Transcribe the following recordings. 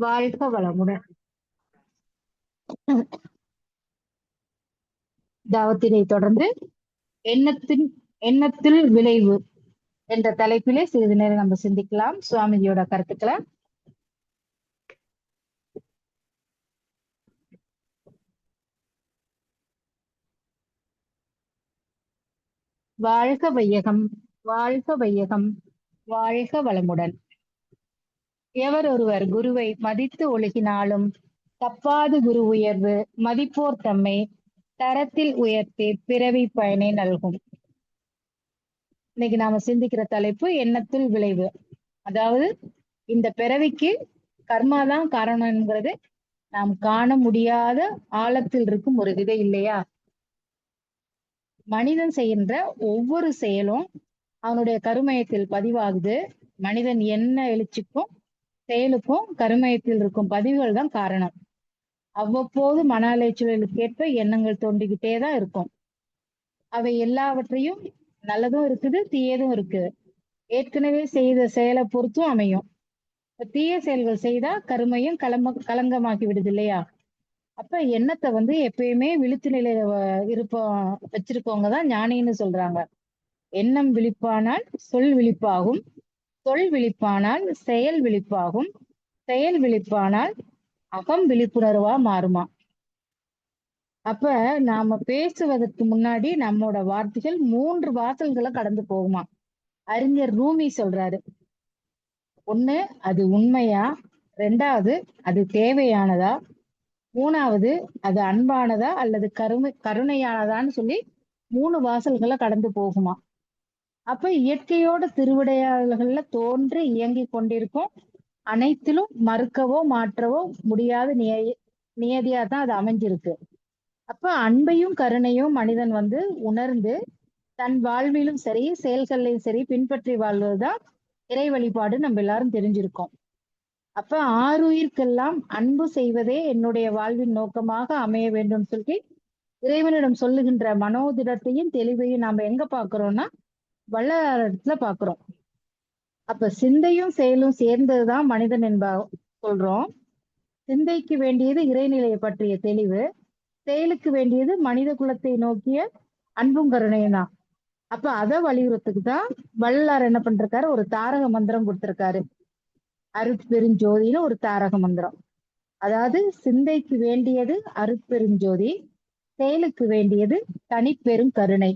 வாழ்க வளமுடன். தாவத்தினை தொடர்ந்து எண்ணத்தின் எண்ணத்தில் விளைவு என்ற தலைப்பிலே சிறிது நேரம் நம்ம சிந்திக்கலாம். சுவாமிஜியோட கருத்துக்களை. வாழ்க வையகம், வாழ்க வையகம், வாழ்க வளமுடன். எவர் ஒருவர் குருவை மதித்து ஒழுகினாலும் தப்பாது குரு உயர்வு மதிப்போர் தம்மை தரத்தில் உயர்த்தி பிறவி பயனை நல்கும். இன்னைக்கு நாம சிந்திக்கிற தலைப்பு எண்ணத்தில் விளைவு. அதாவது இந்த பிறவிக்கு கர்மாதான் காரணம்ங்கிறது நாம் காண முடியாத ஆழத்தில் இருக்கும் ஒரு விதை இல்லையா? மனிதன் செய்கின்ற ஒவ்வொரு செயலும் அவனுடைய கருமயத்தில் பதிவாகுது. மனிதன் என்ன எழுச்சிக்கும் செயலுக்கும் கருமயத்தில் இருக்கும் பதிவுகள் தான் காரணம். அவ்வப்போது மன அலைச்சலுக்கேற்ப எண்ணங்கள் தோண்டிக்கிட்டே தான் இருக்கும். அவை எல்லாவற்றையும் நல்லதும் இருக்குது, தீயதும் இருக்குது. ஏற்கனவே செய்த செயலை பொறுத்தும் அமையும். தீய செயல்கள் செய்தா கருமையும் கலங்கமாக்கி விடுது இல்லையா? அப்ப எண்ணத்தை எப்பயுமே விழித்து நிலையில வச்சிருக்கவங்க தான் ஞானின்னு சொல்றாங்க. எண்ணம் விழிப்பானால் சொல் விழிப்பாகும், சொல் விழிப்பானால் செயல் விழிப்பாகும், செயல் விழிப்பானால் அகம் விழிப்புணர்வா மாறுமா. அப்ப நாம பேசுவதற்கு முன்னாடி நம்மோட வார்த்தைகள் 3 வாசல்களை கடந்து போகுமா. அறிஞர் ரூமி சொல்றாரு. ஒண்ணு, அது உண்மையா? 2வது, அது தேவையானதா? 3வது, அது அன்பானதா அல்லது கருணையானதான்னு சொல்லி 3 வாசல்களை கடந்து போகுமா. அப்ப இயற்கையோட திருவிடையாளர்கள்ல தோன்றி இயங்கி கொண்டிருக்கும் அனைத்திலும் மறுக்கவோ மாற்றவோ முடியாத நியதியா தான் அது அமைஞ்சிருக்கு. அப்ப அன்பையும் கருணையும் மனிதன் உணர்ந்து தன் வாழ்விலும் சரி செயல்களையும் சரி பின்பற்றி வாழ்வதுதான் இறை வழிபாடு நம்ம எல்லாரும் தெரிஞ்சிருக்கோம். அப்ப ஆருயிர்க்கெல்லாம் அன்பு செய்வதே என்னுடைய வாழ்வின் நோக்கமாக அமைய வேண்டும் சொல்லி இறைவனிடம் சொல்லுகின்ற மனோதிடத்தையும் தெளிவையும் நாம எங்க பாக்குறோம்னா வள்ளலாரிடத்துல பாக்குறோம். அப்ப சிந்தையும் செயலும் சேர்ந்ததுதான் மனிதன் சொல்றோம். சிந்தைக்கு வேண்டியது இறைநிலையை பற்றிய தெளிவு, செயலுக்கு வேண்டியது மனித குலத்தை நோக்கிய அன்பும் கருணையும் தான். அப்ப அதை வலியுறுத்துக்கு தான் வள்ளலார் என்ன பண்றாரு, ஒரு தாரக மந்திரம் கொடுத்திருக்காரு. அருட்பெருஞ்சோதின்னு ஒரு தாரக மந்திரம். அதாவது சிந்தைக்கு வேண்டியது அருட்பெருஞ்சோதி, செயலுக்கு வேண்டியது தனிப்பெரும் கருணை.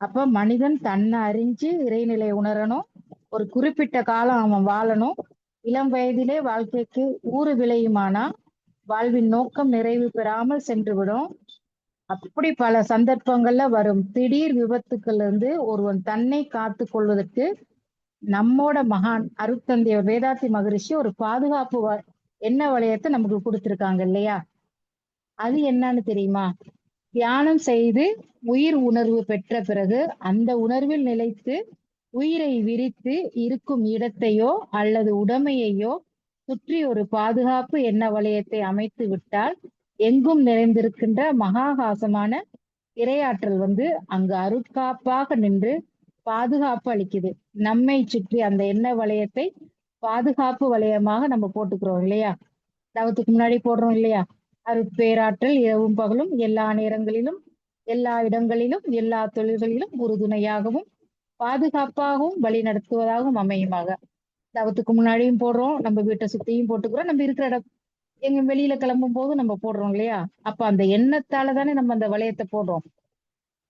அப்ப மனிதன் தன்னை அறிஞ்சு இறைநிலை உணரணும். ஒரு குறிப்பிட்ட காலம் அவன் வாழணும். இளம் வயதிலே வாழ்க்கைக்கு ஊறு விளையுமானா வாழ்வின் நோக்கம் நிறைவு பெறாமல் சென்று விடும். அப்படி பல சந்தர்ப்பங்கள்ல வரும் திடீர் விபத்துக்கள் ஒருவன் தன்னை காத்து கொள்வதற்கு நம்மோட மகான் அருட்தந்தை வேதாத்தி மகரிஷி ஒரு பாதுகாப்பு என்ன வளையத்தை நமக்கு கொடுத்திருக்காங்க இல்லையா? அது என்னன்னு தெரியுமா? தியானம் செய்து உயிர் உணர்வு பெற்ற பிறகு அந்த உணர்வில் நிலைத்து உயிரை விரித்து இருக்கும் இடத்தையோ அல்லது உடைமையையோ சுற்றி ஒரு பாதுகாப்பு எண்ண வளையத்தை அமைத்து விட்டால் எங்கும் நிறைந்திருக்கின்ற மகாகாசமான இரையாற்றல் அங்கு அருட்காப்பாக நின்று பாதுகாப்பு அளிக்குது. நம்மை சுற்றி அந்த எண்ண வளையத்தை பாதுகாப்பு வளையமாக நம்ம போட்டுக்கிறோம் இல்லையா? தவத்துக்கு முன்னாடி போடுறோம் இல்லையா? அருட்பேராற்றல் இரவும் பகலும் எல்லா நேரங்களிலும் எல்லா இடங்களிலும் எல்லா தொழில்களிலும் உறுதுணையாகவும் பாதுகாப்பாகவும் வழி நடத்துவதாகவும் அமையுமாக. தவத்துக்கு முன்னாடியும் போடுறோம், நம்ம வீட்டை சுத்தியும் போட்டுக்கிறோம், நம்ம இருக்கிற இடம் எங்க வெளியில கிளம்பும் போது நம்ம போடுறோம் இல்லையா? அப்ப அந்த எண்ணத்தால தானே நம்ம அந்த வளையத்தை போடுறோம்.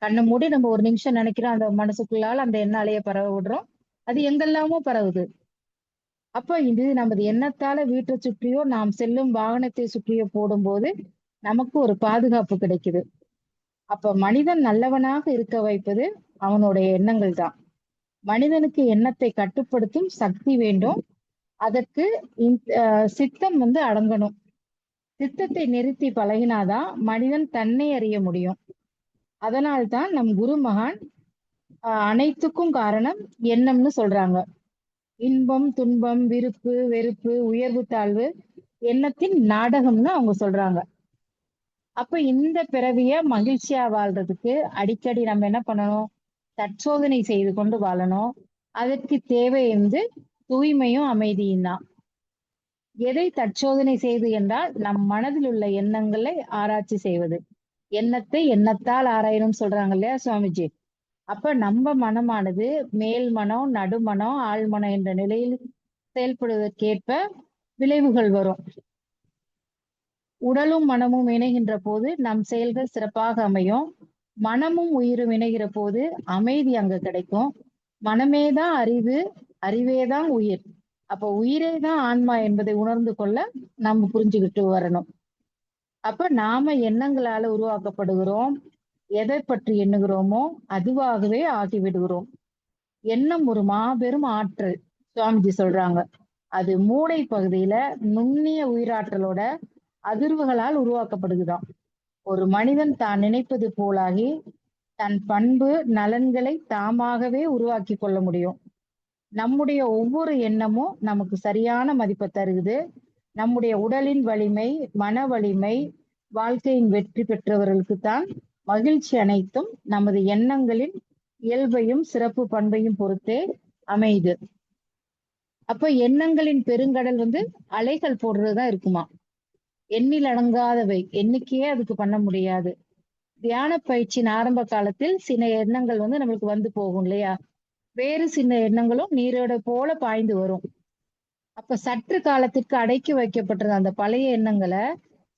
கண்ணை மூடி நம்ம ஒரு நிமிஷம் நினைக்கிறோம், அந்த மனசுக்குள்ளால அந்த எண்ண அலைய பரவ விடுறோம். அது எங்கெல்லாமோ பரவுது. அப்ப இது நமது எண்ணத்தால வீட்டை சுற்றியோ நாம் செல்லும் வாகனத்தை சுற்றியோ போடும்போது நமக்கு ஒரு பாதுகாப்பு கிடைக்குது. அப்ப மனிதன் நல்லவனாக இருக்க வைப்பது அவனுடைய எண்ணங்கள் தான். மனிதனுக்கு எண்ணத்தை கட்டுப்படுத்தும் சக்தி வேண்டும். அதற்கு சித்தம் அடங்கணும். சித்தத்தை நிறுத்தி பழகினாதான் மனிதன் தன்னை அறிய முடியும். அதனால்தான் நம் குரு மகான் அனைத்துக்கும் காரணம் எண்ணம்னு சொல்றாங்க. இன்பம் துன்பம் விருப்பு வெறுப்பு உயர்வு தாழ்வு எண்ணத்தின் நாடகம்னு அவங்க சொல்றாங்க. அப்ப இந்த பிறவிய மகிழ்ச்சியா வாழ்றதுக்கு அடிக்கடி நம்ம என்ன பண்ணணும்? தற்சோதனை செய்து கொண்டு வாழணும். அதற்கு தேவை தூய்மையும் அமைதியும் தான். எதை தற்சோதனை செய்து என்றால் நம் மனதில் உள்ள எண்ணங்களை ஆராய்ச்சி செய்வது. எண்ணத்தை எண்ணத்தால் ஆராயணும் சொல்றாங்க இல்லையா சுவாமிஜி. அப்ப நம்ம மனமானது மேல் மனம், நடுமனம், ஆழ்மனம் என்ற நிலையில் செயல்படுவதற்கேற்ப விளைவுகள் வரும். உடலும் மனமும் இணைகின்ற போது நம் செயல்கள் சிறப்பாக அமையும். மனமும் உயிரும் இணைகிற போது அமைதி அங்க கிடைக்கும். மனமேதான் அறிவு, அறிவேதான் உயிர். அப்ப உயிரே தான் ஆன்மா என்பதை உணர்ந்து கொள்ள நம்ம புரிஞ்சுக்கிட்டு வரணும். அப்ப நாம எண்ணங்களால உருவாக்கப்படுகிறோம். எதை பற்றி எண்ணுகிறோமோ அதுவாகவே ஆகிவிடுகிறோம். எண்ணம் ஒரு மாபெரும் ஆற்றல். சுவாமிஜி சொல்றாங்க. அது மூளை பகுதியில நுண்ணிய உயிராற்றலோட அதிர்வுகளால் உருவாக்கப்படுகிறான். ஒரு மனிதன் தான் நினைப்பது போலாகி தன் பண்பு நலன்களை தாமாகவே உருவாக்கி கொள்ள முடியும். நம்முடைய ஒவ்வொரு எண்ணமும் நமக்கு சரியான மதிப்பை தருகுது. நம்முடைய உடலின் வலிமை, மன வலிமை, வாழ்க்கையின் வெற்றி பெற்றவர்களுக்கு தான் மகிழ்ச்சி அனைத்தும் நமது எண்ணங்களின் இயல்பையும் சிறப்பு பண்பையும் பொறுத்தே அமையுது. அப்ப எண்ணங்களின் பெருங்கடல் அலைகள் போடுறதுதான் இருக்குமா. எண்ணில் அடங்காதவை, எண்ணிக்கையே அதுக்கு பண்ண முடியாது. தியான பயிற்சியின் ஆரம்ப காலத்தில் சில எண்ணங்கள் நம்மளுக்கு வந்து போகும் இல்லையா. வேறு சில எண்ணங்களும் நீரோட போல பாய்ந்து வரும். அப்ப சற்று காலத்திற்கு அடக்கி வைக்கப்பட்டிருந்த அந்த பழைய எண்ணங்களை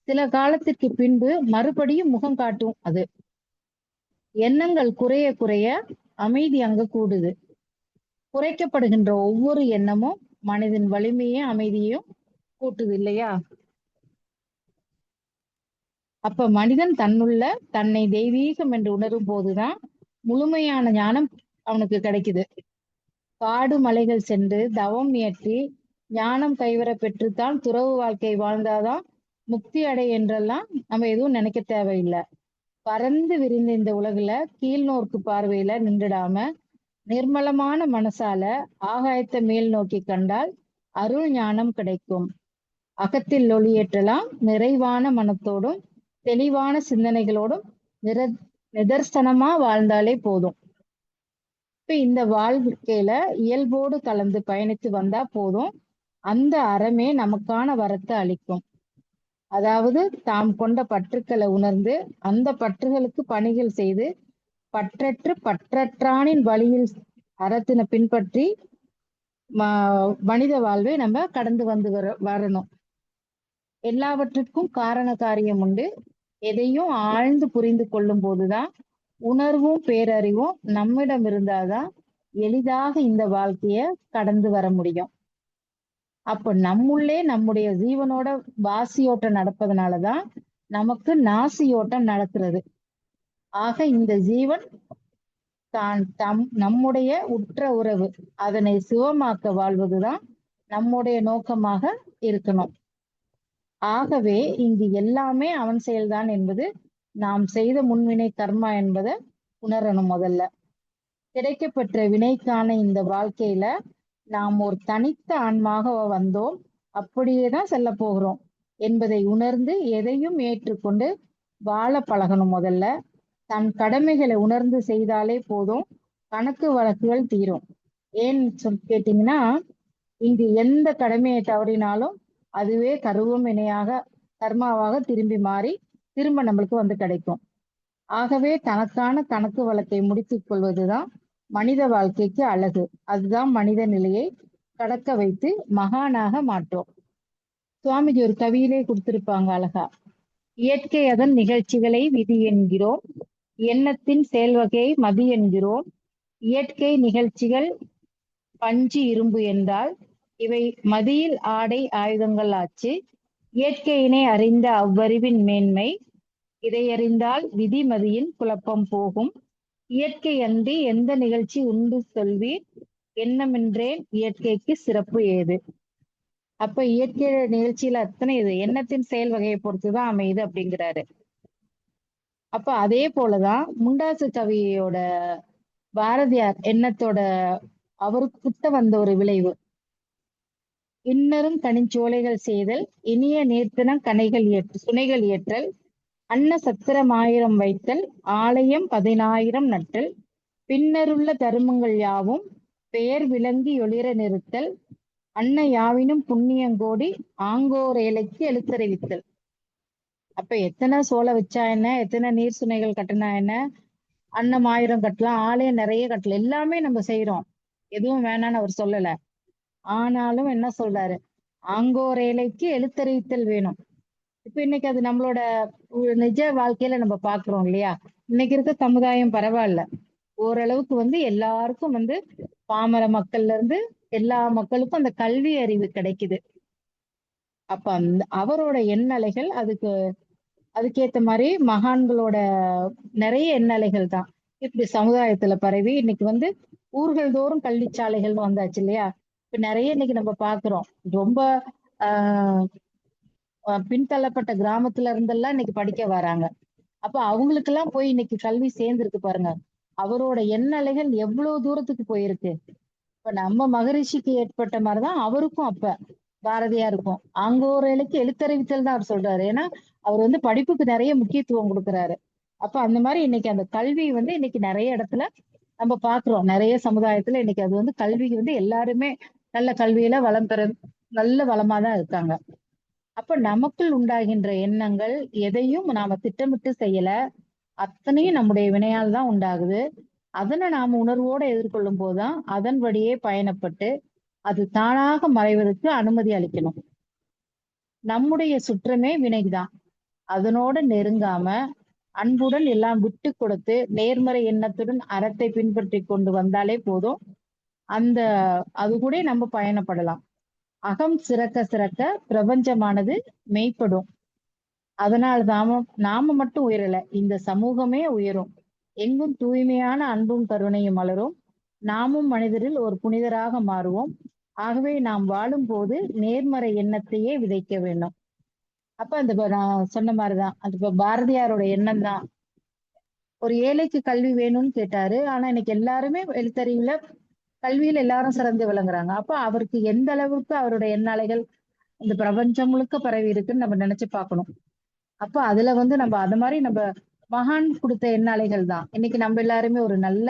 சில காலத்திற்கு பின்பு மறுபடியும் முகம் காட்டும். அது எண்ணங்கள் குறைய குறைய அமைதி அங்க கூடுது. குறைக்கப்படுகின்ற ஒவ்வொரு எண்ணமும் மனதின் வலிமையும் அமைதியையும் கூட்டுது இல்லையா. அப்ப மனிதன் தன்னுள்ள தன்னை தெய்வீகம் என்று உணரும் போதுதான் முழுமையான ஞானம் அவனுக்கு கிடைக்குது. காடு மலைகள் சென்று தவம் இயற்றி ஞானம் கைவர பெற்றுத்தான் துறவு வாழ்க்கை வாழ்ந்தாதான் முக்தி அடை என்றெல்லாம் நம்ம எதுவும் நினைக்க தேவையில்லை. பறந்து விரிந்த இந்த உலகுல கீழ்நோக்கு பார்வையில நின்றுடாம நிர்மலமான மனசால ஆகாயத்தை மேல் நோக்கி கண்டால் அருள் ஞானம் கிடைக்கும். அகத்தில் ஒளியேற்றலாம். நிறைவான மனத்தோடும் தெளிவான சிந்தனைகளோடும் நிதர்சனமா வாழ்ந்தாலே போதும். இப்ப இந்த வாழ்க்கையில இயல்போடு கலந்து பயணித்து வந்தா போதும். அந்த அறமே நமக்கான வரத்தை அளிக்கும். அதாவது தாம் கொண்ட பற்றுக்களை உணர்ந்து அந்த பற்றுகளுக்கு பணிகள் செய்து பற்றற்றானின் வழியில் அறத்தினை பின்பற்றி மனித வாழ்வை நம்ம கடந்து வந்து வரணும். எல்லாவற்றுக்கும் காரண காரியம் உண்டு. எதையும் ஆழ்ந்து புரிந்து கொள்ளும் போதுதான் உணர்வும் பேரறிவும் நம்மிடம் இருந்தாதான் எளிதாக இந்த வாழ்க்கைய கடந்து வர முடியும். அப்ப நம்முள்ளே நம்முடைய ஜீவனோட வாசியோட்டம் நடப்பதனாலதான் நமக்கு நாசியோட்டம் நடக்கிறது. ஆக இந்த ஜீவன் நம்முடைய உற்ற உறவு அதனை சிவமாக்க வாழ்வதுதான் நம்முடைய நோக்கமாக இருக்கணும். ஆகவே இங்கு எல்லாமே அவன் செயல்தான் என்பது நாம் செய்த முன்வினை கர்மா என்பதை உணரணும். முதல்ல கிடைக்கப்பெற்ற வினைக்கான இந்த வாழ்க்கையில நாம் ஒரு தனித்த ஆன்மாக வந்தோம், அப்படியேதான் செல்ல போகிறோம் என்பதை உணர்ந்து எதையும் ஏற்றுக்கொண்டு வாழ பழகணும். முதல்ல தன் கடமைகளை உணர்ந்து செய்தாலே போதும், கணக்கு வழக்குகள் தீரும். ஏன்னு கேட்டீங்கன்னா, இங்கு எந்த கடமையை தவறினாலும் அதுவே கருவம் இணையாக கர்மாவாக திரும்பி மாறி திரும்ப நம்மளுக்கு கிடைக்கும். ஆகவே தனக்கான கணக்கு வழக்கை முடித்துக் கொள்வதுதான் மனித வாழ்க்கைக்கு அழகு. அதுதான் மனித நிலையை கடக்க வைத்து மகானாக மாற்றோம். சுவாமிஜி ஒரு கவியிலே கொடுத்திருப்பாங்க அழகா. இயற்கை அதன் நிகழ்ச்சிகளை விதி என்கிறோம், எண்ணத்தின் செயல்வகையை மதி என்கிறோம். இயற்கை நிகழ்ச்சிகள் பஞ்சு இரும்பு என்றால் இவை மதியில் ஆடை ஆயுதங்கள் ஆச்சு. இயற்கையினை அறிந்த அவ்வறிவின் மேன்மை, இதை அறிந்தால் விதிமதியின் குழப்பம் போகும். இயற்கை அன்றி எந்த நிகழ்ச்சி உண்டு சொல்வீர், எண்ணமின்றேன் இயற்கைக்கு சிறப்பு ஏது. அப்ப இயற்கை நிகழ்ச்சியில அத்தனை இது எண்ணத்தின் செயல் வகையை பொறுத்துதான் அமையுது அப்படிங்கிறாரு. அப்ப அதே போலதான் முண்டாசு கவியோட பாரதியார் எண்ணத்தோட அவருக்கு புத்த வந்த ஒரு விளைவு. இன்னரும் கனிச்சோலைகள் செய்தல், இனிய நீர்த்தன கனைகள் சுனைகள் ஏற்றல், அன்ன சத்திரம் 1000 வைத்தல், ஆலயம் 10,000 நட்டல், பின்னருள்ள தருமங்கள் யாவும் பெயர் விளங்கி ஒளிர நிறுத்தல், அன்ன யாவினும் புண்ணியங்கோடி ஆங்கோர் ஏழைக்கு எழுத்தறிவித்தல். அப்ப எத்தனை சோலை வச்சா என்ன, எத்தனை நீர் சுனைகள் கட்டினா என்ன, அன்னம் 1000 கட்டலாம், ஆலயம் நிறைய கட்டலாம், எல்லாமே நம்ம செய்யறோம். எதுவும் வேணான்னு அவர் சொல்லல. ஆனாலும் என்ன சொல்றாரு, ஆங்கோர் ஏழைக்கு எழுத்தறிவித்தல் வேணும். இப்ப இன்னைக்கு அது நம்மளோட நிஜ வாழ்க்கையில நம்ம பாக்குறோம் இல்லையா? இன்னைக்கு இருக்க சமுதாயம் பரவாயில்ல, ஓரளவுக்கு எல்லாருக்கும் பாமர மக்கள்ல இருந்து எல்லா மக்களுக்கும் அந்த கல்வி அறிவு கிடைக்குது. அப்ப அவரோட எண்ணலைகள் அதுக்கேத்த மாதிரி மகான்களோட நிறைய எண்ணலைகள் தான் இப்படி சமுதாயத்துல பரவி இன்னைக்கு ஊர்கள் தோறும் கல்விச்சாலைகள் வந்தாச்சு இல்லையா? இப்ப நிறைய இன்னைக்கு நம்ம பாக்குறோம். ரொம்ப ஆஹ் பின்தள்ளப்பட்ட கிராமத்துல இருந்தெல்லாம் இன்னைக்கு படிக்க வராங்க. அப்ப அவங்களுக்கெல்லாம் போய் இன்னைக்கு கல்வி சேர்ந்திருக்கு பாருங்க. அவரோட எண்ணலைகள் எவ்வளவு தூரத்துக்கு போயிருக்கு. இப்ப நம்ம மகரிஷிக்கு ஏற்பட்ட மாதிரிதான் அவருக்கும் அப்ப பாரதியாருக்கும் ஆங்கோரலுக்கு எழுத்தறிவித்தல் தான் அவர் சொல்றாரு. ஏன்னா அவர் படிப்புக்கு நிறைய முக்கியத்துவம் கொடுக்குறாரு. அப்ப அந்த மாதிரி இன்னைக்கு அந்த கல்வி இன்னைக்கு நிறைய இடத்துல நம்ம பாக்குறோம். நிறைய சமுதாயத்துல இன்னைக்கு அது கல்வி எல்லாருமே நல்ல கல்வியில வளம் பெற நல்ல வளமா தான் இருக்காங்க. அப்ப நமக்குள் உண்டாகின்ற எண்ணங்கள் எதையும் நாம திட்டமிட்டு செய்யல, அத்தனையும் நம்முடைய வினையால் தான் உண்டாகுது. அதனை நாம உணர்வோட எதிர்கொள்ளும் போதுதான் அதன்படியே பயணப்பட்டு அது தானாக மறைவதற்கு அனுமதி அளிக்கணும். நம்முடைய சுற்றமே வினைதான். அதனோட நெருங்காம அன்புடன் எல்லாம் விட்டு கொடுத்து நேர்மறை எண்ணத்துடன் அறத்தை பின்பற்றி கொண்டு வந்தாலே போதும். அந்த அது கூட நம்ம பயணப்படலாம். அகம் சிறக்க சிறக்க பிரபஞ்சமானது மெய்ப்படும். அதனால் நாம மட்டும் உயரல, இந்த சமூகமே உயரும். எங்கும் தூய்மையான அன்பும் கருணையும் மலரும். நாமும் மனிதரில் ஒரு புனிதராக மாறுவோம். ஆகவே நாம் வாழும் போது நேர்மறை எண்ணத்தையே விதைக்க வேண்டும். அப்ப நான் சொன்ன மாதிரிதான் அது இப்ப பாரதியாரோட எண்ணம் தான். ஒரு ஏழைக்கு கல்வி வேணும்னு கேட்டாரு. ஆனா இன்னைக்கு எல்லாருமே எழுத்தறிவுல கல்வியில எல்லாரும் சிறந்து விளங்குறாங்க. அப்ப அவருக்கு எந்த அளவுக்கு அவருடைய எண்ணாலைகள் இந்த பிரபஞ்சம் முழுக்க பரவி இருக்குன்னு நம்ம நினைச்சு பார்க்கணும். அப்ப அதுல நம்ம அது மாதிரி நம்ம மகான் கொடுத்த எண்ணாலைகள் தான் இன்னைக்கு நம்ம எல்லாருமே ஒரு நல்ல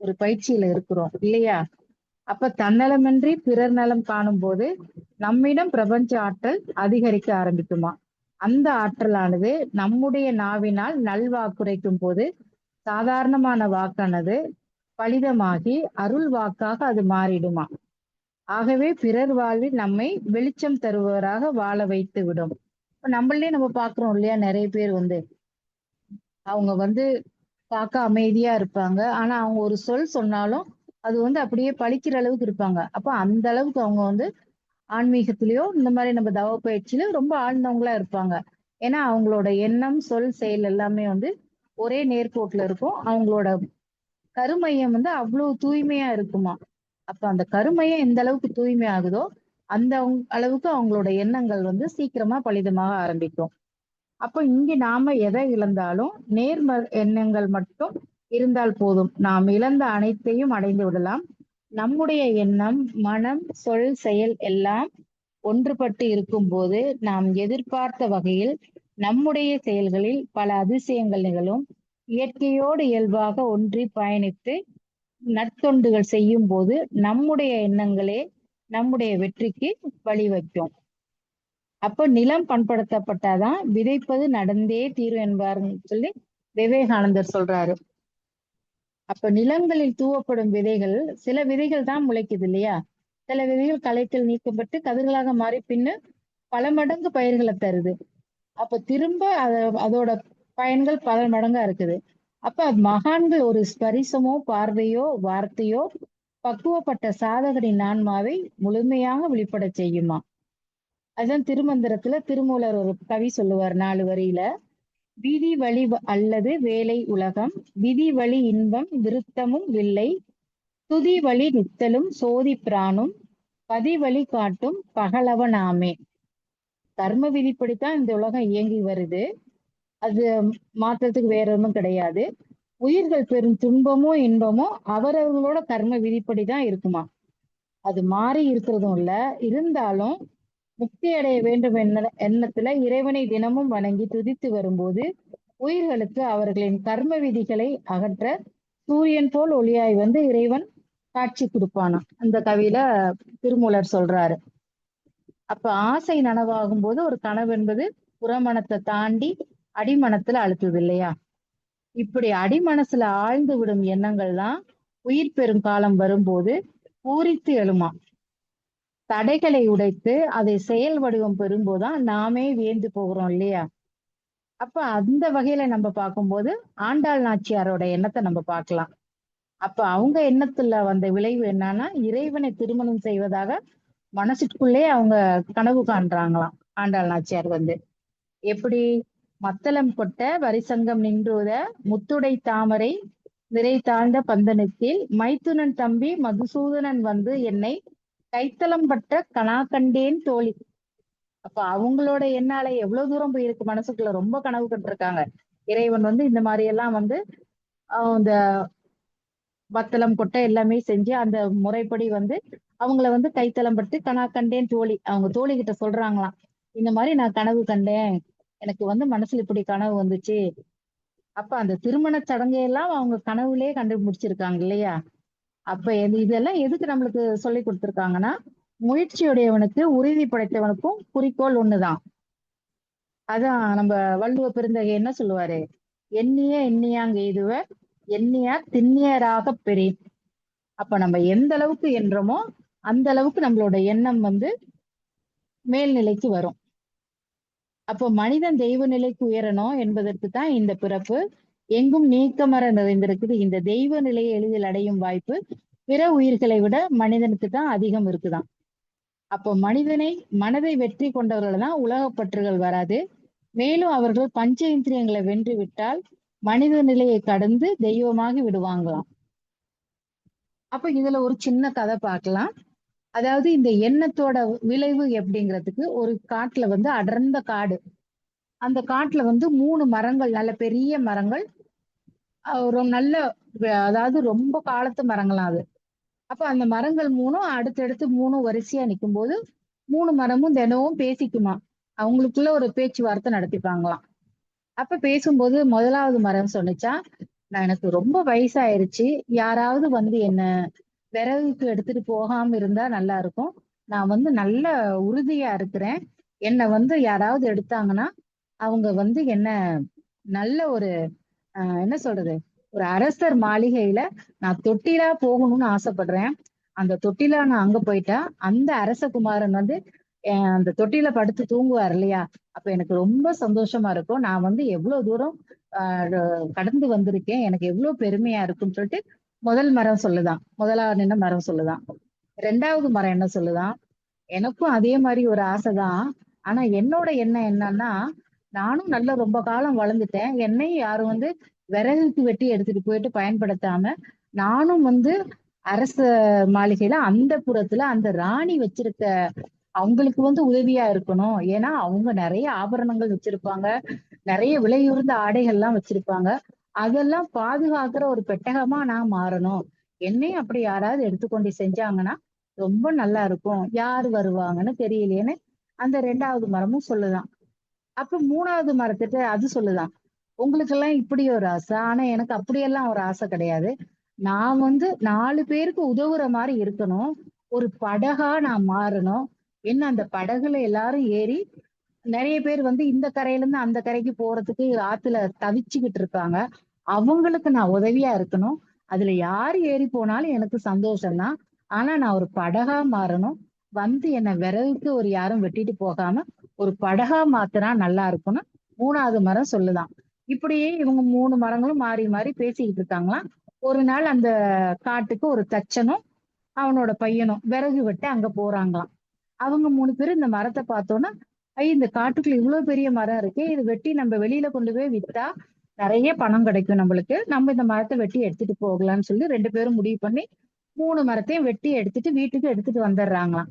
ஒரு பயிற்சியில இருக்கிறோம் இல்லையா? அப்ப தன்னலமின்றி பிறர் நலம் காணும் போது நம்மிடம் பிரபஞ்ச ஆற்றல் அதிகரிக்க ஆரம்பிக்குமா. அந்த ஆற்றலானது நம்முடைய நாவினால் நல்வாக்குரைக்கும் போது சாதாரணமான வாக்கானது பலிதமாகி அருள் வாக்காக அது மாறிடுமா. ஆகவே பிறர் வாழ்வில் நம்மை வெளிச்சம் தருபவராக வாழ வைத்து விடும். இப்ப நம்மளே நம்ம பாக்குறோம் இல்லையா? நிறைய பேர் அவங்க பார்க்க அமைதியா இருப்பாங்க. ஆனா அவங்க ஒரு சொல் சொன்னாலும் அது அப்படியே பழிக்கிற அளவுக்கு இருப்பாங்க. அப்ப அந்த அளவுக்கு அவங்க ஆன்மீகத்திலயோ இந்த மாதிரி நம்ம தவ பயிற்சியில ரொம்ப ஆழ்ந்தவங்களா இருப்பாங்க. ஏன்னா அவங்களோட எண்ணம் சொல் செயல் எல்லாமே ஒரே நேர்கோட்டுல இருக்கும். அவங்களோட கருமையம் அவ்வளவு தூய்மையா இருக்குமா. அப்ப அந்த கருமையம் எந்த அளவுக்கு தூய்மை ஆகுதோ அந்த அளவுக்கு அவங்களோட எண்ணங்கள் சீக்கிரமா பலிதமாக ஆரம்பிக்கும். அப்ப இங்க நாம எதை இழந்தாலும் எண்ணங்கள் மட்டும் இருந்தால் போதும். நாம் இழந்த அனைத்தையும் அடைந்து விடலாம். நம்முடைய எண்ணம் மனம் சொல் செயல் எல்லாம் ஒன்றுபட்டு இருக்கும் போது நாம் எதிர்பார்த்த வகையில் நம்முடைய செயல்களில் பல அதிசயங்கள் நிகழும். இயற்கையோடு இயல்பாக ஒன்றி பயணித்து நற்தொண்டுகள் செய்யும் போது நம்முடைய எண்ணங்களே நம்முடைய வெற்றிக்கு வழிவகுக்கும். அப்ப நிலம் பண்படுத்தப்பட்டாதான் விதைப்பது நடந்தே தீரும் என்பாருன்னு சொல்லி விவேகானந்தர் சொல்றாரு. அப்ப நிலங்களில் தூவப்படும் விதைகள் சில விதைகள் தான் முளைக்குது இல்லையா? சில விதைகள் களைகள் நீக்கப்பட்டு கதிர்களாக மாறி பின்னு பல மடங்கு பயிர்களை தருது. அப்ப திரும்ப அதோட பயன்கள் பல மடங்கா இருக்குது. அப்ப மகான்கள் ஒரு ஸ்பரிசமோ பார்வையோ வார்த்தையோ பக்குவப்பட்ட சாதகரின் ஆன்மாவை முழுமையாக வெளிப்பட செய்யுமா. அதுதான் திருமந்திரத்துல திருமூலர் ஒரு கவி சொல்லுவார் 4 வரியில. விதி வழி அல்லது வேலை உலகம், விதி வழி இன்பம் விருத்தமும் வில்லை, துதி வழி நித்தலும் சோதி பிரானும், பதிவழி காட்டும் பகலவனாமே. கர்ம விதிப்படித்தான் இந்த உலகம் இயங்கி வருது. அது மாற்றத்துக்கு வேற ஒன்றும் கிடையாது. உயிர்கள் பெறும் துன்பமோ இன்பமோ அவரவர்களோட கர்ம விதிப்படிதான் இருக்குமா. அது மாறி இருக்கிறதும் இல்ல. இருந்தாலும் முக்தி அடைய வேண்டும் எண்ணத்துல இறைவனை தினமும் வணங்கி துதித்து வரும்போது உயிர்களுக்கு அவர்களின் கர்ம விதிகளை அகற்ற சூரியன் போல் ஒளியாய் இறைவன் காட்சி கொடுப்பானாம். அந்த கவியில திருமூலர் சொல்றாரு. அப்ப ஆசை நனவாகும் போது ஒரு கனவு என்பது புறமணத்தை தாண்டி அடிமனத்துல அழுத்துது இல்லையா? இப்படி அடிமனசுல ஆழ்ந்து விடும் எண்ணங்கள் தான் உயிர் பெறும் காலம் வரும்போது பூரித்து எழுமா. தடைகளை உடைத்து அதை செயல் வடிவம் பெறும்போதுதான் நாமே வியந்து போகிறோம் இல்லையா? அப்ப அந்த வகையில நம்ம பார்க்கும்போது ஆண்டாள் நாச்சியாரோட எண்ணத்தை நம்ம பார்க்கலாம். அப்ப அவங்க எண்ணத்துல வந்த விளைவு என்னன்னா, இறைவனை திருமணம் செய்வதாக மனசுக்குள்ளே அவங்க கனவு காண்றாங்களாம். ஆண்டாள் நாச்சியார் வந்து எப்படி? மத்தளம் கொட்ட வரிசங்கம் நின்றுத முத்துடை தாமரை நிறை தாழ்ந்த பந்தனத்தில் மைத்துனன் தம்பி மதுசூதனன் வந்து என்னை கைத்தலம் பட்ட கனா கண்டேன் தோழி. அப்ப அவங்களோட எண்ணால எவ்வளவு தூரம் போயிருக்கு, மனசுக்குள்ள ரொம்ப கனவு கண்டிருக்காங்க. இறைவன் வந்து இந்த மாதிரி எல்லாம் வந்து இந்த வத்தலம் கொட்டை எல்லாமே செஞ்சு அந்த முறைப்படி வந்து அவங்கள வந்து கைத்தலம் பட்டு கனா கண்டேன் தோழி, அவங்க தோழி கிட்ட சொல்றாங்களாம், இந்த மாதிரி நான் கனவு கண்டேன், எனக்கு வந்து மனசுல இப்படி கனவு வந்துச்சு. அப்ப அந்த திருமண சடங்கையெல்லாம் அவங்க கனவுலயே கண்டுபிடிச்சிருக்காங்க இல்லையா? அப்ப இதெல்லாம் எதுக்கு நம்மளுக்கு சொல்லி கொடுத்திருக்காங்கன்னா, முயற்சியுடையவனுக்கு உறுதி படைத்தவனுக்கும் குறிக்கோள் ஒண்ணுதான். அதான் நம்ம வள்ளுவ பெருந்தகை என்ன சொல்லுவாரு? எண்ணிய எண்ணியாங்க எய்துவ எண்ணியார் திண்ணியராக பெறேன். அப்ப நம்ம எந்த அளவுக்கு எண்றோமோ அந்த அளவுக்கு நம்மளோட எண்ணம் வந்து மேல்நிலைக்கு வரும். அப்போ மனிதன் தெய்வ நிலைக்கு உயரணும் என்பதற்கு தான் இந்த பிறப்பு. எங்கும் நீக்கமர நிறைந்திருக்குது. இந்த தெய்வ நிலையை எளிதில் அடையும் வாய்ப்பு பிற உயிர்களை விட மனிதனுக்கு தான் அதிகம் இருக்குதாம். அப்போ மனதை வெற்றி கொண்டவர்கள் தான் உலகப்பற்றுகள் வராது. மேலும் அவர்கள் பஞ்ச இந்திரியங்களை வென்று விட்டால் மனித நிலையை கடந்து தெய்வமாகி விடுவாங்களாம். அப்ப இதுல ஒரு சின்ன கதை பார்க்கலாம். அதாவது இந்த எண்ணத்தோட விளைவு எப்படிங்கிறதுக்கு, ஒரு காட்டுல வந்து அடர்ந்த காடு. அந்த காட்டுல வந்து 3 மரங்கள், நல்ல பெரிய மரங்கள், ஒரு நல்ல அதாவது ரொம்ப காலத்து மரங்களாம் அது. அப்ப அந்த மரங்கள் 3ம் அடுத்தடுத்து 3 வரிசையா நிக்கும் போது 3 மரமும் தினமும் பேசிக்குமா. அவங்களுக்குள்ள ஒரு பேச்சுவார்த்தை நடத்திப்பாங்களாம். அப்ப பேசும்போது முதலாவது மரம் சொன்னுச்சா, நான் எனக்கு ரொம்ப வயசாயிருச்சு, யாராவது வந்து என்ன விறகுக்கு எடுத்துட்டு போகாம இருந்தா நல்லா இருக்கும். நான் வந்து நல்ல உறுதியா இருக்கிறேன். என்னை வந்து யாராவது எடுத்தாங்கன்னா அவங்க வந்து என்ன நல்ல ஒரு என்ன சொல்றது, ஒரு அரசர் மாளிகையில நான் தொட்டிலா போகணும்னு ஆசைப்படுறேன். அந்த தொட்டிலா நான் அங்க போயிட்டா அந்த அரசகுமாரன் வந்து அந்த தொட்டில படுத்து தூங்குவார் இல்லையா? அப்ப எனக்கு ரொம்ப சந்தோஷமா இருக்கும். நான் வந்து எவ்வளவு தூரம் கடந்து வந்திருக்கேன், எனக்கு எவ்வளவு பெருமையா இருக்குன்னு சொல்லிட்டு முதல் மரம் சொல்லுதான். முதலாவது நின்ன மரம் சொல்லுதான். 2வது மரம் என்ன சொல்லுதான்? எனக்கும் அதே மாதிரி ஒரு ஆசைதான். ஆனா என்னோட எண்ணம் என்னன்னா, நானும் நல்ல ரொம்ப காலம் வளர்ந்துட்டேன். என்னையும் யாரும் வந்து விறகுக்கு வெட்டி எடுத்துட்டு போயிட்டு பயன்படுத்தாம, நானும் வந்து அரச மாளிகையில அந்த புறத்துல அந்த ராணி வச்சிருக்க அவங்களுக்கு வந்து உதவியா இருக்கணும். ஏன்னா அவங்க நிறைய ஆபரணங்கள் வச்சிருப்பாங்க, நிறைய விலையுறந்த ஆடைகள்லாம் வச்சிருப்பாங்க. அதெல்லாம் பாதுகாக்கிற ஒரு பெட்டகமா நான் மாறணும். என்னையும் அப்படி யாராவது எடுத்துக்கொண்டு செஞ்சாங்கன்னா ரொம்ப நல்லா இருக்கும். யாரு வருவாங்கன்னு தெரியலையேன்னு அந்த 2வது மரமும் சொல்லுதான். அப்ப 3வது மரத்துட்டு அது சொல்லுதான், உங்களுக்கு எல்லாம் இப்படி ஒரு ஆசை, ஆனா எனக்கு அப்படியெல்லாம் ஒரு ஆசை கிடையாது. நான் வந்து 4 பேருக்கு உதவுற மாதிரி இருக்கணும். ஒரு படகா நான் மாறணும். என்ன அந்த படகுல எல்லாரும் ஏறி நிறைய பேர் வந்து இந்த கரையில இருந்து அந்த கரைக்கு போறதுக்கு ஆத்துல தவிச்சுக்கிட்டு இருக்காங்க. அவங்களுக்கு நான் உதவியா இருக்கணும். அதுல யார் ஏறி போனாலும் எனக்கு சந்தோஷம்தான். ஆனா நான் ஒரு படகா மாறணும். வந்து என்ன விறகுக்கு ஒரு யாரும் வெட்டிட்டு போகாம ஒரு படகா மாத்துனா நல்லா இருக்கும்னு 3வது மரம் சொல்லுதான். இப்படியே இவங்க 3 மரங்களும் மாறி மாறி பேசிக்கிட்டு இருக்காங்களாம். ஒரு நாள் அந்த காட்டுக்கு ஒரு தச்சனும் அவனோட பையனும் விறகு வெட்ட அங்க போறாங்களாம். அவங்க 3 பேரும் இந்த மரத்தை பார்த்தோன்னா, இந்த காட்டுக்குள்ள இவ்வளவு பெரிய மரம் இருக்கே, இது வெட்டி நம்ம வெளியில கொண்டு போய் வித்தா நிறைய பணம் கிடைக்கும் நம்மளுக்கு. நம்ம இந்த மரத்தை வெட்டி எடுத்துட்டு போகலாம்னு சொல்லி 2 பேரும் முடிவு பண்ணி 3 மரத்தையும் வெட்டி எடுத்துட்டு வீட்டுக்கு எடுத்துட்டு வந்துடுறாங்களாம்.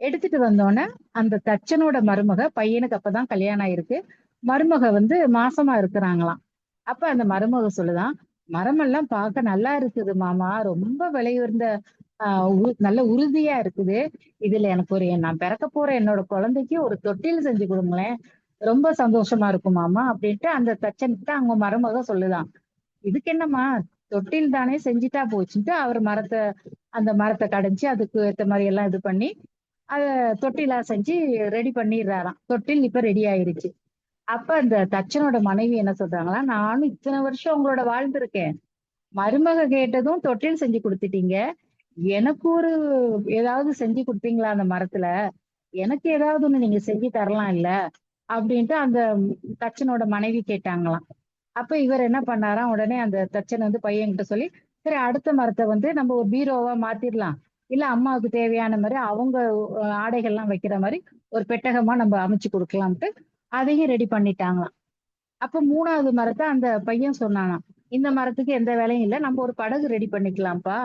எடுத்துட்டு வந்தோடனே அந்த தச்சனோட மருமக, பையனுக்கு அப்பதான் கல்யாணம் ஆயிருக்கு, மருமக வந்து மாசமா இருக்கிறாங்களாம். அப்ப அந்த மருமக சொல்லுதான், மரமெல்லாம் பார்க்க நல்லா இருக்குது மாமா, ரொம்ப விலையுயர்ந்த நல்ல உறுதியா இருக்குது. இதுல எனக்கு ஒரு நான் பிறக்க போற என்னோட குழந்தைக்கு ஒரு தொட்டில் செஞ்சு கொடுங்களேன், ரொம்ப சந்தோஷமா இருக்கும் மாமா அப்படின்ட்டு அந்த தச்சன்கிட்ட அவங்க மருமக சொல்லுதான். இதுக்கு என்னம்மா, தொட்டில் தானே செஞ்சுட்டா போச்சுட்டு அவர் அந்த மரத்தை கடைஞ்சி அதுக்கு ஏத்த மாதிரி எல்லாம் இது பண்ணி அத தொட்டிலா செஞ்சு ரெடி பண்ணிடுறாராம். தொட்டில் இப்ப ரெடி ஆயிருச்சு. அப்ப அந்த தச்சனோட மனைவி என்ன சொல்றாங்களா, நானும் இத்தனை வருஷம் உங்களோட வாழ்ந்திருக்கேன். மருமக கேட்டதும் தொட்டில் செஞ்சு கொடுத்துட்டீங்க. எனக்கு ஒரு ஏதாவது செஞ்சு கொடுப்பீங்களா அந்த மரத்துல? எனக்கு ஏதாவது ஒண்ணு நீங்க செஞ்சு தரலாம் இல்ல? அப்படின்ட்டு அந்த தச்சனோட மனைவி கேட்டாங்களாம். அப்ப இவர் என்ன பண்ணாராம், உடனே அந்த தச்சன் வந்து பையன்கிட்ட சொல்லி, சரி அடுத்த மரத்தை வந்து நம்ம ஒரு பீரோவா மாத்திரலாம். இல்ல அம்மாவுக்கு தேவையான மாதிரி அவங்க ஆடைகள்லாம் வைக்கிற மாதிரி ஒரு பெட்டகமா நம்ம அமைச்சு கொடுக்கலாம்ட்டு அதையும் ரெடி பண்ணிட்டாங்களாம். அப்ப 3வது மரத்த அந்த பையன் சொன்னானாம். இந்த மரத்துக்கு எந்த வேலையும் இல்ல. நம்ம ஒரு படகு ரெடி பண்ணிக்கலாம்ப்பா.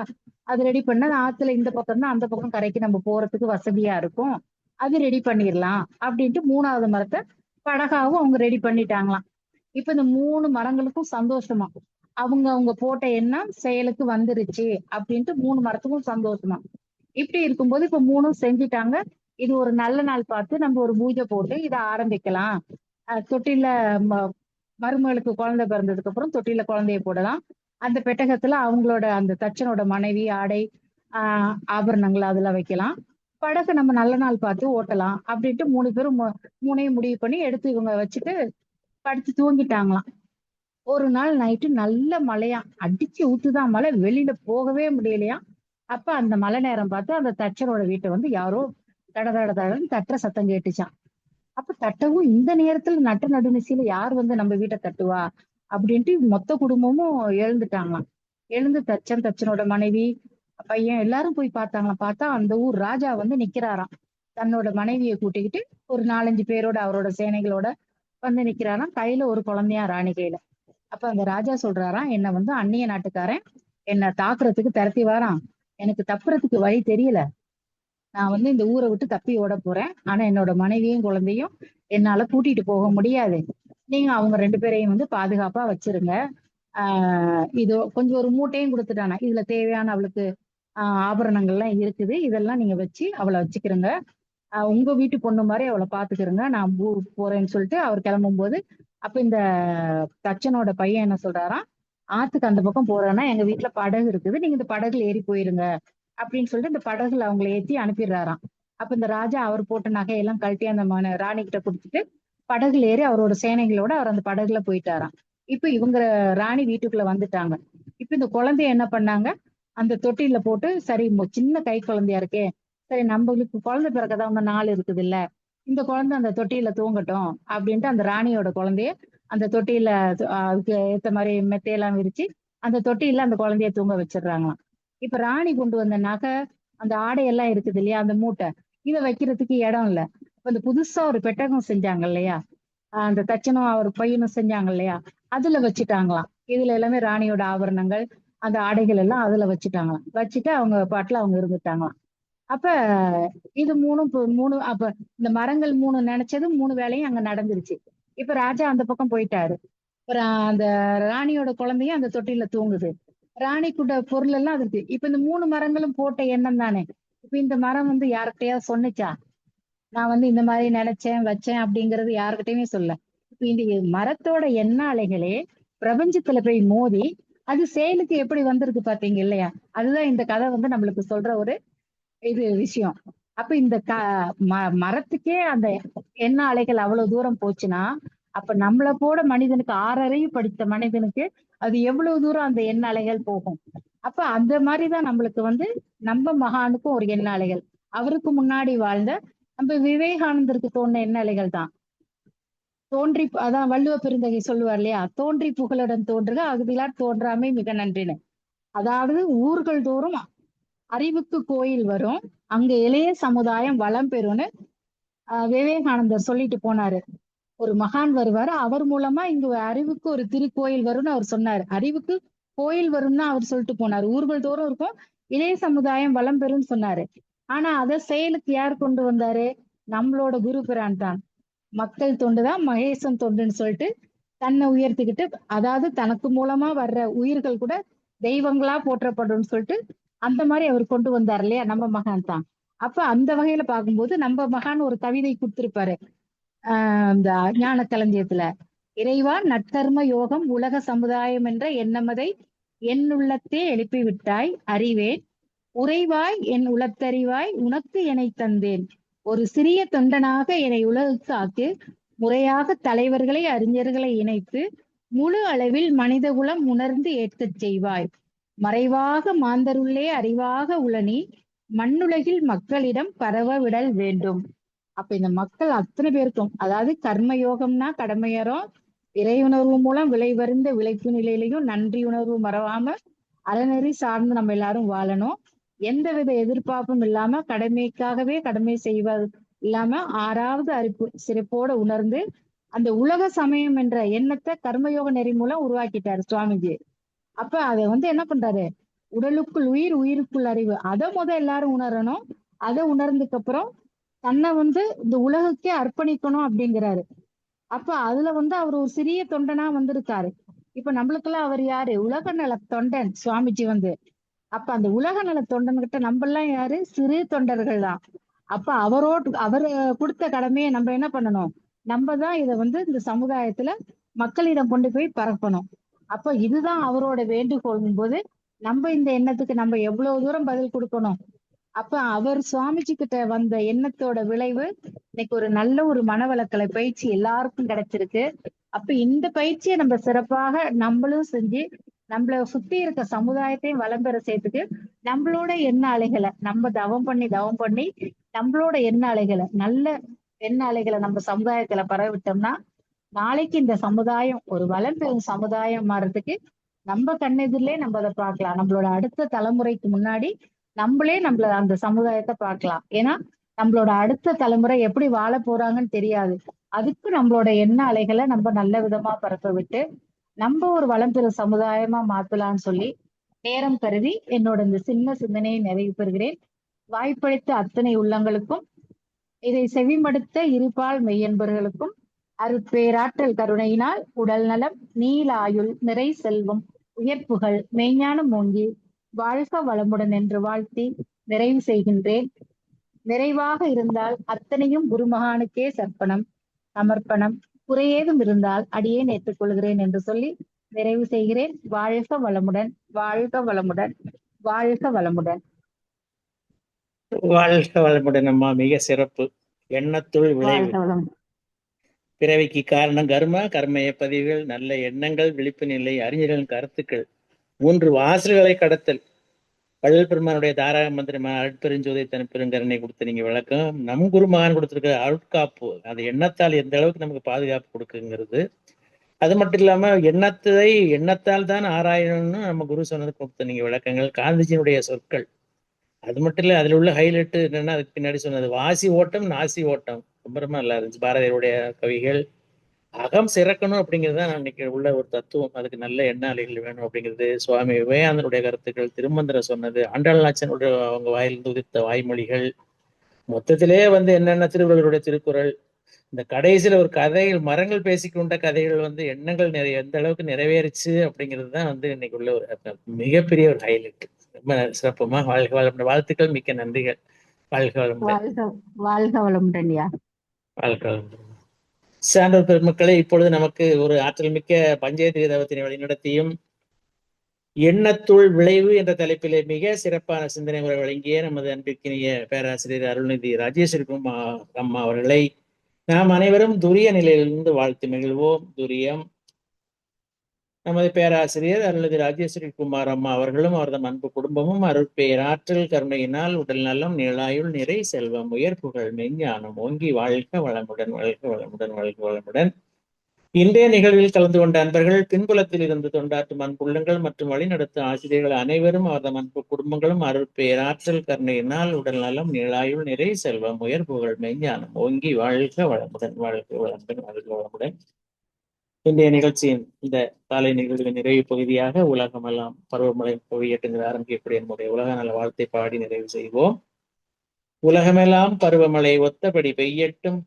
அது ரெடி பண்ணா ஆத்துல இந்த பக்கம் தான் அந்த பக்கம் கரைக்கு நம்ம போறதுக்கு வசதியா இருக்கும். அது ரெடி பண்ணிரலாம் அப்படின்ட்டு 3வது மரத்த படகாவும் அவங்க ரெடி பண்ணிட்டாங்களாம். இப்ப இந்த 3 மரங்களுக்கும் சந்தோஷமா. அவங்க போட்ட எண்ணம் செயலுக்கு வந்துருச்சு அப்படின்ட்டு 3 மரத்துக்கும் சந்தோஷமா. இப்படி இருக்கும்போது இப்ப 3ம் செஞ்சுட்டாங்க. இது ஒரு நல்ல நாள் பார்த்து நம்ம ஒரு பூஜை போட்டு இத ஆரம்பிக்கலாம். தொட்டில்ல மருமகளுக்கு குழந்தை பிறந்ததுக்கு அப்புறம் தொட்டில குழந்தைய போடலாம். அந்த பெட்டகத்துல அவங்களோட அந்த தச்சனோட மனைவி ஆடை ஆபரணங்கள் அதுல வைக்கலாம். படகு நம்ம நல்ல நாள் பார்த்து ஓட்டலாம் அப்படின்ட்டு 3 பேரும் 3ஐயும் முடிவு பண்ணி எடுத்து இவங்க வச்சுட்டு படுத்து தூங்கிட்டாங்களாம். ஒரு நாள் நைட்டு நல்ல மழையா அடிச்சு ஊத்துதான் மழை, வெளியில போகவே முடியலையா. அப்ப அந்த மழை நேரம் பார்த்து அந்த தச்சனோட வீட்டை வந்து யாரோ தட தட தடன்னு தட்டுற சத்தம் கேட்டுச்சான். அப்ப தட்டவும் இந்த நேரத்துல நட்ட நடுநிசையில யார் வந்து நம்ம வீட்டை தட்டுவா அப்படின்ட்டு மொத்த குடும்பமும் எழுந்துட்டாங்களாம். எழுந்து தச்சனோட மனைவி பையன் எல்லாரும் போய் பார்த்தாங்களாம். பார்த்தா அந்த ஊர் ராஜா வந்து நிக்கிறாராம். தன்னோட மனைவியை கூட்டிக்கிட்டு ஒரு 4-5 பேரோட அவரோட சேனைகளோட வந்து நிக்கிறாராம். கையில ஒரு குழந்தையா ராணி கையில. அப்ப அந்த ராஜா சொல்றாராம், என்ன வந்து அந்நிய நாட்டுக்காரன் என்ன தாக்குறதுக்கு திரட்டி வாரான். எனக்கு தப்புறதுக்கு வழி தெரியல. நான் வந்து இந்த ஊரை விட்டு தப்பி ஓட போறேன். ஆனா என்னோட மனைவியும் குழந்தையும் என்னால கூட்டிட்டு போக முடியாது. நீங்க அவங்க 2 பேரையும் வந்து பாதுகாப்பா வச்சிருங்க. இது கொஞ்சம் ஒரு மூட்டையும் கொடுத்துட்டானா, இதுல தேவையான அவளுக்கு ஆபரணங்கள்லாம் இருக்குது. இதெல்லாம் நீங்க வச்சு அவளை வச்சுக்கிறங்க. உங்க வீட்டு பொண்ணு மாதிரி அவளை பாத்துக்கிறங்க. நான் ஊருக்கு போறேன்னு சொல்லிட்டு அவர் கிளம்பும் போது, அப்ப இந்த தச்சனோட பையன் என்ன சொல்றாராம், ஆத்துக்கு அந்த பக்கம் போறேன்னா எங்க வீட்டுல படகு இருக்குது. நீங்க இந்த படகுல ஏறி போயிருங்க அப்படின்னு சொல்லிட்டு இந்த படகுல அவங்களை ஏத்தி அனுப்பிடுறாராம். அப்ப இந்த ராஜா அவர் போட்ட நகையெல்லாம் கழட்டி அந்த ராணி கிட்ட கொடுத்துட்டு படகுல ஏறி அவரோட சேனைகளோட அவர் அந்த படகுல போயிட்டாராம். இப்ப இவங்க ராணி வீட்டுக்குள்ள வந்துட்டாங்க. இப்ப இந்த குழந்தைய என்ன பண்ணாங்க, அந்த தொட்டில போட்டு சரி சின்ன கை குழந்தையா இருக்கே, சரி நம்மளுக்கு குழந்தை பிறக்கதான் ஒண்ணு நாள் இருக்குது இல்ல, இந்த குழந்தை அந்த தொட்டியில தூங்கட்டும் அப்படின்ட்டு அந்த ராணியோட குழந்தைய அந்த தொட்டியில அதுக்கு ஏத்த மாதிரி மெத்தையெல்லாம் விரிச்சு அந்த தொட்டியில அந்த குழந்தைய தூங்க வச்சிடுறாங்களாம். இப்ப ராணி கொண்டு வந்த நகை அந்த ஆடையெல்லாம் இருக்குது இல்லையா, அந்த மூட்டை இதை வைக்கிறதுக்கு இடம் இல்ல. இப்ப இந்த புதுசா ஒரு பெட்டகம் செஞ்சாங்க இல்லையா, அந்த தச்சனும் அவர் பையனும் செஞ்சாங்க இல்லையா, அதுல வச்சுட்டாங்களாம். இதுல எல்லாமே ராணியோட ஆபரணங்கள் அந்த ஆடைகள் எல்லாம் அதுல வச்சுட்டாங்களாம். வச்சுட்டு அவங்க பாட்டுல அவங்க இருந்துட்டாங்களாம். அப்ப இது மூணு அப்ப இந்த மரங்கள் 3 நினைச்சது 3 வேலையும் அங்க நடந்துருச்சு. இப்ப ராஜா அந்த பக்கம் போயிட்டாரு. அந்த ராணியோட குழந்தையும் அந்த தொட்டில தூங்குது. ராணி கூட பொருள் எல்லாம் இருக்கு. இப்ப இந்த 3 மரங்களும் போட்ட எண்ணம் தானே. இப்ப இந்த மரம் வந்து யார்கிட்டயாவது சொன்னுச்சா, நான் வந்து இந்த மாதிரி நினைச்சேன் வச்சேன் அப்படிங்கறது யாருக்கிட்டயுமே சொல்ல. இப்ப இந்த மரத்தோட எண்ண அலைகளே பிரபஞ்சத்துல போய் மோதி அது செயலுக்கு எப்படி வந்திருக்கு பாத்தீங்க இல்லையா. அதுதான் இந்த கதை வந்து நம்மளுக்கு சொல்ற ஒரு விஷயம். அப்ப இந்த மரத்துக்கே அந்த எண்ண அலைகள் அவ்வளவு தூரம் போச்சுன்னா, அப்ப நம்மள போட மனிதனுக்கு 6 படித்த மனிதனுக்கு அது எவ்வளவு தூரம் அந்த எண்ண அலைகள் போகும். அப்ப அந்த மாதிரிதான் நம்மளுக்கு வந்து நம்ம மகானுக்கும் ஒரு எண்ண அலைகள். அவருக்கு முன்னாடி வாழ்ந்த நம்ம விவேகானந்தருக்கு தோன்ற எண்ண அலைகள் தான். அதான் வள்ளுவ பெருந்தகை சொல்லுவார் இல்லையா, தோன்றி புகழுடன் தோன்றுக அகுதிலார் தோன்றாமை மிக நன்றின்னு. அதாவது ஊர்கள் தோறும் அறிவுக்கு கோயில் வரும், அங்க இளைய சமுதாயம் வளம் பெறும்னு விவேகானந்தர் சொல்லிட்டு போனாரு. ஒரு மகான் வருவாரு, அவர் மூலமா இங்க அறிவுக்கு ஒரு திருக்கோயில் வரும்னு அவர் சொன்னாரு. அறிவுக்கு கோயில் வரும்னு அவர் சொல்லிட்டு போனாரு. ஊர்கள் தோறும் இருக்கும், இளைய சமுதாயம் வளம் பெறும்னு சொன்னாரு. ஆனா அதை செயலுக்கு யார் கொண்டு வந்தாரு, நம்மளோட குரு பிரான் தான். மக்கள் தொண்டுதான் மகேசன் தொண்டுன்னு சொல்லிட்டு தன்னை உயர்த்திக்கிட்டு, அதாவது தனக்கு மூலமா வர்ற உயிர்கள் கூட தெய்வங்களா போற்றப்படும் சொல்லிட்டு அந்த மாதிரி அவர் கொண்டு வந்தார் இல்லையா, நம்ம மகான் தான். அப்ப அந்த வகையில பார்க்கும்போது நம்ம மகான் ஒரு கவிதை கொடுத்திருப்பாரு இந்த ஞான களஞ்சியத்துல, இறைவா நற்கர்ம யோகம் உலக சமுதாயம் என்ற எண்ணமதை என் உள்ளத்தே எழுப்பிவிட்டாய் அறிவேன், உறைவாய் என் உளத்தறிவாய் உனக்கு என்னை தந்தேன். ஒரு சிறிய தொண்டனாக என்னை உலகுக்கு ஆக்கு, முறையாக தலைவர்களை அறிஞர்களை இணைத்து முழு அளவில் மனிதகுலம் உணர்ந்து ஏற்கச் செய்வாய். மறைவாக மாந்தருள்ளே அறிவாக உளனி மண்ணுலகில் மக்களிடம் பரவ விடல் வேண்டும். அப்ப இந்த மக்கள் அத்தனை பேருக்கும், அதாவது கர்மயோகம்னா கடமையறோம், இறையுணர்வு மூலம் விலை வருந்த விளைப்பு நிலையிலையும் நன்றி உணர்வு மறவாம அறநெறி சார்ந்து நம்ம எல்லாரும் வாழணும். எந்தவித எதிர்பார்ப்பும் இல்லாம கடமைக்காகவே கடமை செய்வது இல்லாம ஆறாவது அறிப்பு சிறப்போட உணர்ந்து அந்த உலக சமயம் என்ற எண்ணத்தை கர்மயோக நெறி மூலம் உருவாக்கிட்டாரு சுவாமிஜி. அப்ப அதை என்ன பண்றாரு, உடலுக்குள் உயிர் உயிருக்குள் அறிவு, அதை எல்லாரும் உணரணும். அதை உணர்ந்ததுக்கு அப்புறம் தன்னை இந்த உலகுக்கே அர்ப்பணிக்கணும் அப்படிங்கிறாரு. அப்ப அதுல அவர் ஒரு சிறிய தொண்டனா வந்திருக்காரு. இப்ப நம்மளுக்கெல்லாம் அவர் யாரு, உலக நல தொண்டன் சுவாமிஜி அப்ப அந்த உலக நல தொண்டன் கிட்ட நம்ம எல்லாம் யாரு, சிறு தொண்டர்கள் தான். அப்ப அவர் கொடுத்த கடமையை நம்ம என்ன பண்ணணும், நம்ம தான் இதை இந்த சமுதாயத்துல மக்களிடம் கொண்டு போய் பரப்பணும். அப்ப இதுதான் அவரோட வேண்டுகோள் போது நம்ம இந்த எண்ணத்துக்கு நம்ம எவ்வளவு தூரம் பதில் கொடுக்கணும். அப்ப அவர் சுவாமிஜி கிட்ட வந்த எண்ணத்தோட விளைவு இன்னைக்கு ஒரு நல்ல ஒரு மனவளக்கலை பயிற்சி எல்லாருக்கும் கிடைச்சிருக்கு. அப்ப இந்த பயிற்சியை நம்ம சிறப்பாக நம்மளும் செஞ்சு நம்மள சுத்தி இருக்க சமுதாயத்தையும் வளம் பெற சேர்த்துட்டு நம்மளோட எண்ண அலைகளை நம்ம தவம் பண்ணி நம்மளோட எண்ண அலைகளை, நல்ல எண்ண அலைகளை நம்ம சமுதாயத்துல பரவிட்டோம்னா நாளைக்கு இந்த சமுதாயம் ஒரு வளம் பெறும் சமுதாயம் மாறதுக்கு நம்ம கண்ணெதிரிலே நம்ம அதை பார்க்கலாம். நம்மளோட அடுத்த தலைமுறைக்கு முன்னாடி நம்மளே அந்த சமுதாயத்தை பார்க்கலாம். ஏன்னா நம்மளோட அடுத்த தலைமுறை எப்படி வாழ போறாங்கன்னு தெரியாது. அதுக்கு நம்மளோட எண்ண அலைகளை நம்ம நல்ல விதமா பரப்ப விட்டு நம்ம ஒரு வளம் பெறும் சமுதாயமா மாத்தலாம்னு சொல்லி நேரம் கருதி என்னோட இந்த சின்ன சிந்தனையை நிறைவு பெறுகிறேன். வாய்ப்பளித்த அத்தனை உள்ளங்களுக்கும், இதை செவிமடுத்த இருபால் மெய்யன்பர்களுக்கும் அருட்பேராற்றல் கருணையினால் உடல் நலம், நீல ஆயுள், நிறை செல்வம், உயர்ப்புகள், மெய்ஞானம் ஓங்கி வாழ்க வளமுடன் என்று வாழ்த்தி நிறைவு செய்கின்றேன். நிறைவாக இருந்தால் அத்தனையும் குருமகானுக்கே சர்ப்பணம் சமர்ப்பணம், குறையேதும் இருந்தால் அடியேன் ஏற்றுக்கொள்கிறேன் என்று சொல்லி நிறைவு செய்கிறேன். வாழ்க வளமுடன், வாழ்க வளமுடன், வாழ்க வளமுடன். வாழ்க வளமுடன் அம்மா, மிக சிறப்பு. எண்ணத்துள் விளைவு, பிறவிக்கு காரணம் கர்ம, கர்மய பதிவுகள், நல்ல எண்ணங்கள், விழிப்பு நிலை, அறிஞர்களின் கருத்துக்கள், 3 வாசல்களை கடத்தல், வள்ளல் பெருமானுடைய தாரக மந்திரமான அருட்பெருஞ்சோதி தனிப்பெருங்கருணை கொடுத்து நீங்க விளக்கம். நம் குருமகான் கொடுத்திருக்கிற அருட்காப்பு, அது எண்ணத்தால் எந்த அளவுக்கு நமக்கு பாதுகாப்பு கொடுக்குங்கிறது. அது மட்டும் இல்லாம எண்ணத்தால் தான் ஆராயணும்னு நம்ம குரு சொன்னது கொடுத்த நீங்க விளக்கங்கள், காந்திஜியினுடைய சொற்கள். அது மட்டும் இல்ல, அதுல உள்ள ஹைலைட் என்னன்னா, அதுக்கு பின்னாடி சொன்னது வாசி ஓட்டம் நாசி ஓட்டம் ரொம்ப ரொம்ப நல்லா இருந்துச்சு. பாரதியுடைய கவிகள் அகம் சிறக்கணும் அப்படிங்கிறது தான் இன்னைக்கு உள்ள ஒரு தத்துவம். அதுக்கு நல்ல எண்ண அலைகள் வேணும் அப்படிங்கிறது சுவாமி விவேகானந்தருடைய கருத்துக்கள், திருமந்திரம் சொன்னது, ஆண்டாள்நாச்சனுடைய அவங்க வாயிலிருந்து உதிர்த்த வாய்மொழிகள், மொத்தத்திலே என்னென்ன திருவள்ளுவருடைய திருக்குறள், இந்த கடைசியில ஒரு கதைகள், மரங்கள் பேசிக்கொண்ட கதைகள் எண்ணங்கள் எந்த அளவுக்கு நிறைவேறிச்சு அப்படிங்கிறது தான் இன்னைக்கு உள்ள ஒரு மிகப்பெரிய ஒரு ஹைலைட். ரொம்ப சிறப்புமா. வாழ்க வளமுடன். வாழ்த்துக்கள், மிக்க நன்றிகள். வாழ்க வளமுடன். வாழ்க வளமுடன். வாழ்க வளமுடன். சான்றோர் பெருமக்களே, இப்பொழுது நமக்கு ஒரு ஆற்றல் மிக்க பஞ்சாயத்து விதவத்தினை வழிநடத்தியும் எண்ணத்துள் விளைவு என்ற தலைப்பிலே மிக சிறப்பான சிந்தனை முறை வழங்கிய நமது அன்பிற்கினிய பேராசிரியர் அருள்நிதி ராஜேஸ்வரி அம்மா அவர்களை நாம் அனைவரும் துரிய நிலையிலிருந்து வாழ்த்து மகிழ்வோம். துரியம். நமது பேராசிரியர் அருள்நிதி ராஜேஸ்வரி குமார் அம்மா அவர்களும் அவரது அன்பு குடும்பமும் அருட்பேராற்றல் கருணையினால் உடல் நலம், நீளாயுள், நிறை செல்வம், உயர்ப்புகள், மெஞ்ஞானம் ஓங்கி வாழ்க வளமுடன், வாழ்க வளமுடன், வாழ்க வளமுடன். இன்றைய நிகழ்வில் கலந்து கொண்ட அன்பர்கள், பின்புலத்தில் இருந்து தொண்டாற்றும் அன்புள்ளங்கள் மற்றும் வழிநடத்தும் ஆசிரியர்கள் அனைவரும் அவரது அன்பு குடும்பங்களும் அருட்பேராற்றல் கருணையினால் உடல் நலம், நீளாயுள், நிறை செல்வம், உயர்ப்புகள், மெஞ்ஞானம் ஓங்கி வாழ்க வளமுடன், வாழ்க வளமுடன், வாழ்க வளமுடன். இன்றைய நிகழ்ச்சியின் இந்த காலை நிகழ்ச்சியின் நிறைவு பகுதியாக உலகமெல்லாம் பருவமழை பொழியட்டுங்கிற ஆரம்பிக்கக்கூடிய நம்முடைய உலக நல வாழ்த்தை பாடி நிறைவு செய்வோம். உலகமெல்லாம் பருவமழை ஒத்தபடி பெய்யட்டும்,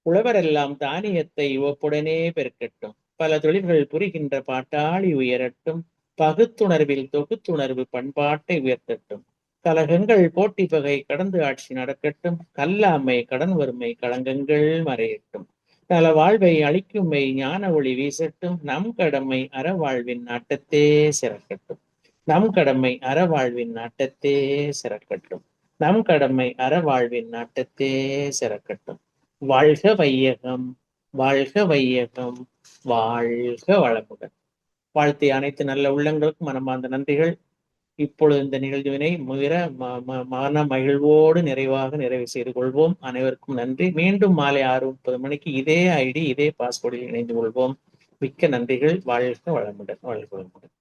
உழவரெல்லாம் தானியத்தை ஒப்புடனே பெருக்கட்டும், பல தொழில்கள் புரிகின்ற பாட்டாளி உயரட்டும், பகுத்துணர்வில் தொகுத்துணர்வு பண்பாட்டை உயர்த்தட்டும், கலகங்கள் போட்டி பகை கடந்து ஆட்சி நடக்கட்டும், கல்லாமை கடன் வறுமை களங்கங்கள் மறையட்டும், நல வாழ்வை அளிக்குமை ஞான ஒளி வீசட்டும், நம் கடமை அறவாழ்வின் நாட்டத்தே சிறக்கட்டும். நம் கடமை அறவாழ்வின் நாட்டத்தே சிறக்கட்டும். நம் கடமை அறவாழ்வின் நாட்டத்தே சிறக்கட்டும். வாழ்க வையகம், வாழ்க வையகம், வாழ்க வளமுடன். வாழ்த்திய அனைத்து நல்ல உள்ளங்களுக்கும் மனமார்ந்த நன்றிகள். இப்பொழுது இந்த நிகழ்வினை மன மகிழ்வோடு நிறைவு செய்து கொள்வோம். அனைவருக்கும் நன்றி. மீண்டும் மாலை 6:30 மணிக்கு இதே ஐடி இதே பாஸ்வேர்டில் இணைந்து கொள்வோம். மிக்க நன்றிகள். வாழ்க வளமுடன். வாழ்க வளமுடன்.